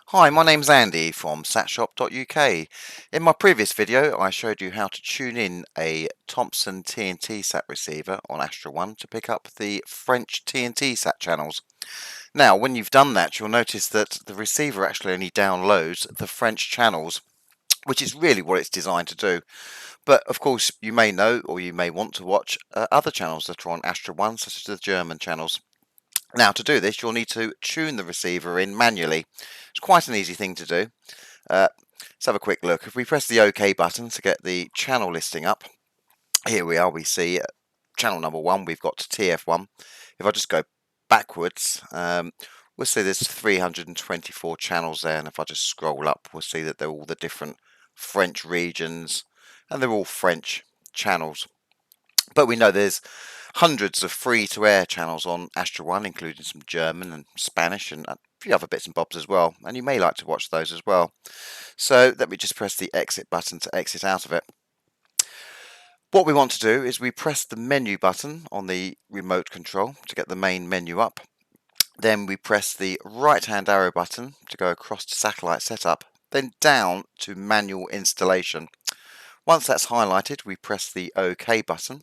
Hi, my name's Andy from satshop.uk. In my previous video, I showed you how to tune in a Thomson TNT sat receiver on Astra 1 to pick up the French TNT sat channels. Now, when you've done that, you'll notice that the receiver actually only downloads the French channels, which is really what it's designed to do. But of course, you may know or you may want to watch other channels that are on Astra 1, such as the German channels. Now, to do this, you'll need to tune the receiver in manually. It's quite an easy thing to do. Uh, let's have a quick look. If we press the OK button to get the channel listing up, here we are. We see channel number 1. We've got TF1. If I just go backwards, we'll see there's 324 channels there. And if I just scroll up, we'll see that they're all the different French regions, and they're all French channels. But we know there's hundreds of free-to-air channels on Astra 1, including some German and Spanish and a few other bits and bobs as well. And you may like to watch those as well. So let me just press the exit button to exit out of it. What we want to do is we press the menu button on the remote control to get the main menu up. Then we press the right-hand arrow button to go across to satellite setup, then down to manual installation. Once that's highlighted, we press the OK button,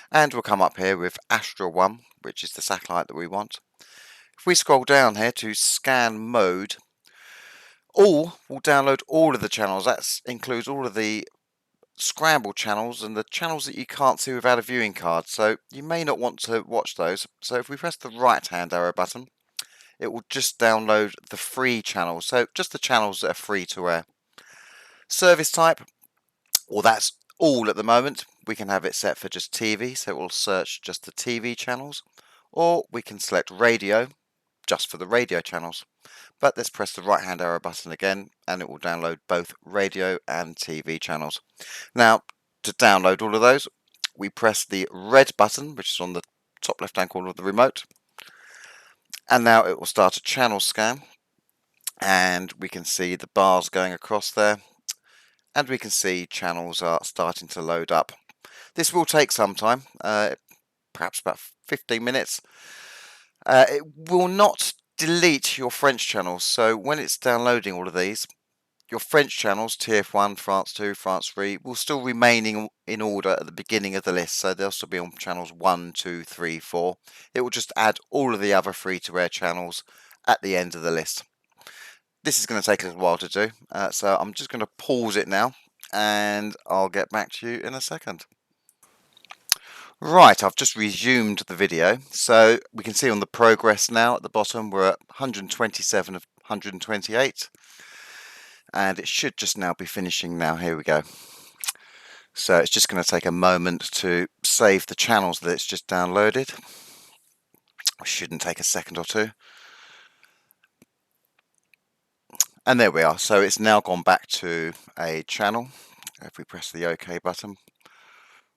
and we'll come up here with Astra 1, which is the satellite that we want. If we scroll down here to scan mode, all will download all of the channels. That includes all of the scrambled channels and the channels that you can't see without a viewing card. So you may not want to watch those. So if we press the right hand arrow button, it will just download the free channels. So just the channels that are free to air. Service type, well, that's all at the moment. We can have it set for just TV, so it will search just the TV channels, or we can select radio just for the radio channels. But let's press the right hand arrow button again, and it will download both radio and TV channels. Now, to download all of those, we press the red button, which is on the top left hand corner of the remote, and now it will start a channel scan, and we can see the bars going across there, and we can see channels are starting to load up. This will take some time, perhaps about 15 minutes. It will not delete your French channels, so when it's downloading all of these, your French channels, TF1, France 2, France 3, will still remain in order at the beginning of the list, so they'll still be on channels 1, 2, 3, 4. It will just add all of the other free-to-air channels at the end of the list. This is going to take a little while to do, so I'm just going to pause it now, and I'll get back to you in a second. Right, I've just resumed the video, so we can see on the progress now at the bottom we're at 127 of 128, and it should just now be finishing now. Here we go. So it's just going to take a moment to save the channels that it's just downloaded. It shouldn't take a second or two. And there we are. So it's now gone back to a channel. If we press the OK button,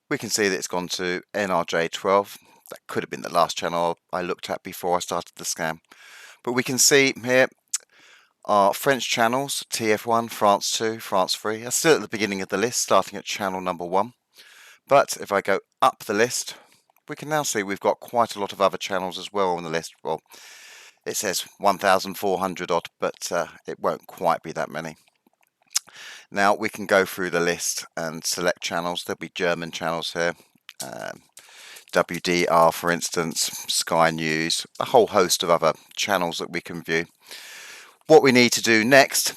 we can see that it's gone to NRJ12. That could have been the last channel I looked at before I started the scan. But we can see here our French channels, TF1, France 2, France 3, are still at the beginning of the list, starting at channel number 1. But if I go up the list, we can now see we've got quite a lot of other channels as well on the list. Well, it says 1,400 odd, but it won't quite be that many. Now we can go through the list and select channels. There'll be German channels here, WDR for instance, Sky News, a whole host of other channels that we can view. What we need to do next